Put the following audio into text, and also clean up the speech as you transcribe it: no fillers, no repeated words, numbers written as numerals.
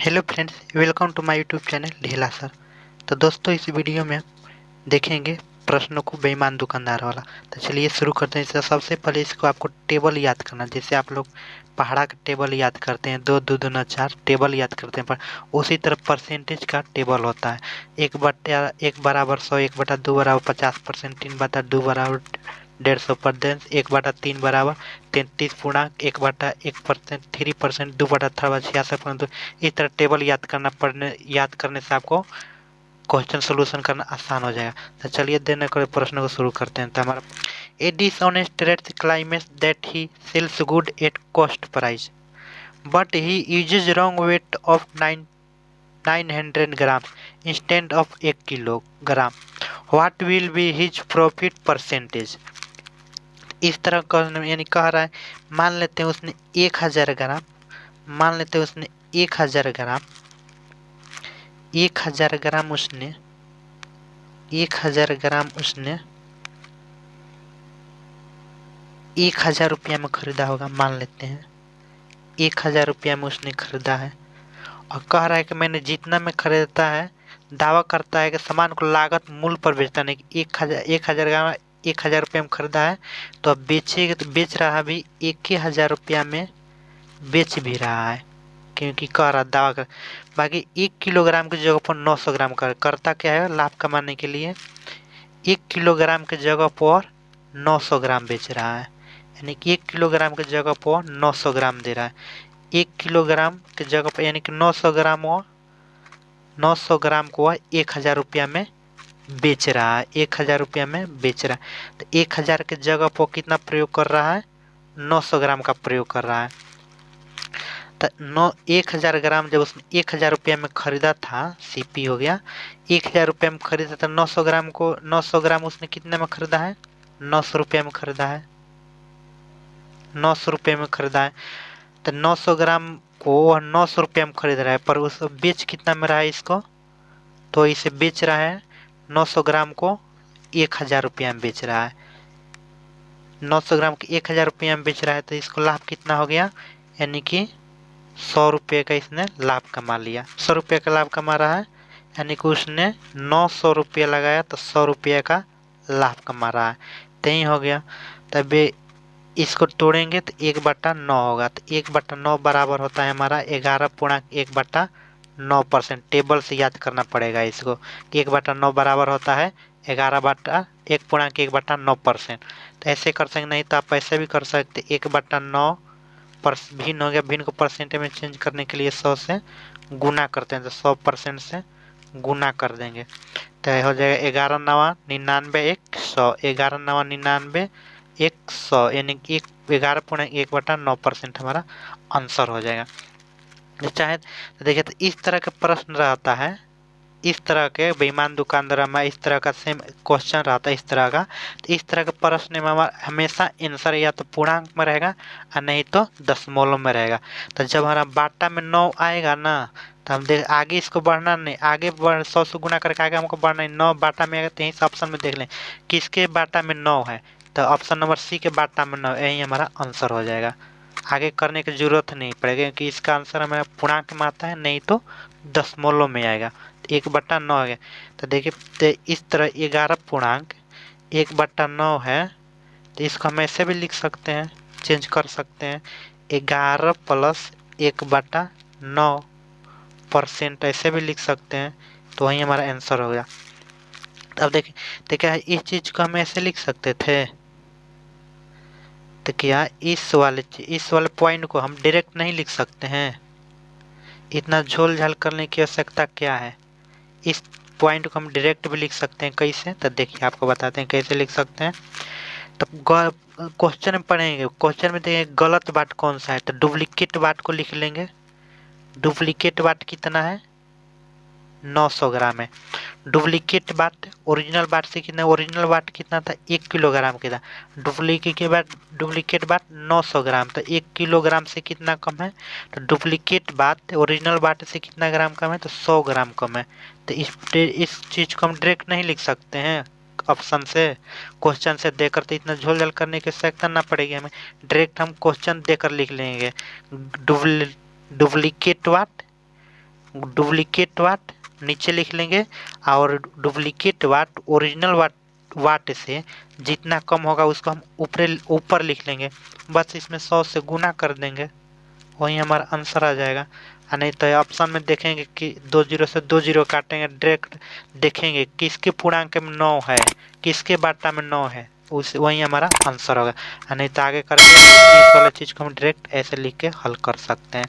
Hello friends, welcome to my YouTube channel ढीला sir. तो दोस्तों, इस वीडियो में देखेंगे प्रश्नों को बेईमान दुकानदार वाला। तो चलिए शुरू करते हैं। इससे सबसे पहले इसको आपको टेबल याद करना, जैसे आप लोग पहाड़ा का टेबल याद करते हैं, 2 2 दूना 4 टेबल याद करते हैं, पर उसी तरह परसेंटेज का टेबल होता है। 1/1 = 100, 1/2 = 50%, 3/2 = 150%, 1/3 = 33.1/1%, 3%, 2/3 = 66%। इस तरह टेबल याद करने से आपको क्वेश्चन सोल्यूशन करना आसान हो जाएगा। तो चलिए देने को प्रश्न को शुरू करते हैं। तो हमारा a dishonest trades claims that he sells good at cost price but he uses wrong weight of 900 grams instead of 1 kilogram. What will be his profit percentage. इस तरह का यानी कह रहा है, मान लेते हैं उसने 1000 ग्राम, मान लेते हैं उसने 1000 ग्राम 1000 ग्राम उसने 1000 ग्राम उसने 1000 रुपया में खरीदा होगा। मान लेते हैं 1000 रुपया में उसने खरीदा है और कह रहा है कि मैंने जितना में खरीदता है, दावा करता है कि सामान को लागत मूल्य पर बेचता नहीं। 1000 ग्राम 1000 रुपया में खरीदा है, तो अब बेचेगा तो बेच रहा भी 1000 रुपया में बेच भी रहा है, क्योंकि कह रहा दावा कर। बाकी 1 किलोग्राम की जगह पर 900 ग्राम करता क्या है, लाभ कमाने के लिए 1 किलोग्राम की जगह पर 900 ग्राम बेच रहा है, यानी कि 1 किलोग्राम की जगह पर 900 ग्राम दे रहा है। 1 किलोग्राम की जगह पर यानी कि 900 ग्राम को 1000 रुपया में बेच रहा है, 1000 रुपया में बेच रहा है। तो 1000 की जगह पर कितना प्रयोग कर रहा है, 900 ग्राम का प्रयोग कर रहा है। तो 1000 ग्राम जब उसने 1000 रुपया में खरीदा था, सीपी हो गया 1000 रुपया में खरीदा था। 900 ग्राम उसने कितने में खरीदा है, 900 रुपया में खरीदा है, 900 रुपये में खरीदा है। तो 900 ग्राम को 900 रुपया में खरीद रहा है, पर उस बेच कितना में रहा है इसको, तो इसे बेच रहा है 900 ग्राम को 1000 रुपया में बेच रहा है। 900 ग्राम को 1000 रुपया में बेच रहा है, तो इसको लाभ कितना हो गया, यानी कि 100 रुपये का इसने लाभ कमा लिया। 100 रुपये का लाभ कमा रहा है, यानी कि उसने 900 रुपये लगाया तो 100 रुपये का लाभ कमा रहा है। तो यही हो गया। तब इसको तोड़ेंगे तो 1/9 होगा, तो 1/9 बराबर होता है हमारा 11.1/9%। टेबल से याद करना पड़ेगा इसको कि 1/9 बराबर होता है 1/1.9%। तो ऐसे कर सकते, नहीं तो आप ऐसे भी कर सकते 1/9 पर भिन्न हो गया, भिन्न को परसेंटेज में चेंज करने के लिए 100 से गुना करते हैं, तो 100% से गुना कर देंगे तो हो जाएगा 11×9 = 100, 11×9 = 100, यानी कि 11.1/9% हमारा आंसर हो जाएगा। चाहे तो देखिए, तो इस तरह के प्रश्न रहता है, इस तरह के बेईमान दुकानदार में इस तरह का सेम क्वेश्चन रहता है इस तरह का। तो इस तरह के प्रश्न में हमारा हमेशा आंसर या तो पूर्णांक में रहेगा और नहीं तो दशमलव में रहेगा। तो जब हमारा बाटा में 9 आएगा ना, तो हम देख आगे इसको बढ़ना नहीं, आगे 100 से गुना करके आगे हमको बढ़ना है। 9 बाटा में आएगा, तो यहीं से ऑप्शन में देख लें किसके बाटा में 9 है, तो ऑप्शन नंबर सी के बाटा में 9, यही हमारा आंसर हो जाएगा। आगे करने की जरूरत नहीं पड़ेगी, क्योंकि इसका आंसर हमारा पूर्णांक में आता है, नहीं तो दशमलव में आएगा। 1/9 हो गया। तो देखिए, तो इस तरह 11.1/9 है, तो इसको हम ऐसे भी लिख सकते हैं, चेंज कर सकते हैं 11 + 1/9% ऐसे भी लिख सकते हैं, तो वही हमारा आंसर हो गया। अब देखिए इस चीज़ को हम ऐसे लिख सकते थे, तो क्या इस वाले पॉइंट को हम डायरेक्ट नहीं लिख सकते हैं, इतना झोल झाल करने की आवश्यकता क्या है। इस पॉइंट को हम डायरेक्ट भी लिख सकते हैं। कैसे, तो देखिए आपको बताते हैं कैसे लिख सकते हैं। तो क्वेश्चन में पढ़ेंगे, क्वेश्चन में देखिए गलत बात कौन सा है, तो डुप्लीकेट बात को लिख लेंगे। डुप्लीकेट बात कितना है, 900 ग्राम है। डुप्लीकेट बात ओरिजिनल बात से कितना, ओरिजिनल बात कितना था, 1 किलोग्राम की था। डुप्लीकेट बात 900 ग्राम, तो 1 किलोग्राम से कितना कम है, तो डुप्लीकेट बात ओरिजिनल बात से कितना ग्राम कम है, तो 100 ग्राम कम है। तो इस चीज़ को हम डायरेक्ट नहीं लिख सकते हैं ऑप्शन से, क्वेश्चन से देकर, तो इतना झोल झाल करने की आवश्यकता ना पड़ेगी हमें, डायरेक्ट हम क्वेश्चन देकर लिख लेंगे। डुप्लीकेट बात डुप्लीकेट वाट नीचे लिख लेंगे और डुप्लीकेट वाट ओरिजिनल वाट से जितना कम होगा उसको हम ऊपर लिख लेंगे। बस इसमें 100 से गुना कर देंगे, वही हमारा आंसर आ जाएगा। नहीं तो ऑप्शन में देखेंगे कि 2 जीरो से 2 जीरो काटेंगे, डायरेक्ट देखेंगे किसके पूर्णांक में 9 है, किसके बाटा में 9 है, उस वही हमारा आंसर होगा। नहीं तो आगे करेंगे इस वाला चीज़ को हम डायरेक्ट ऐसे लिख के हल कर सकते हैं।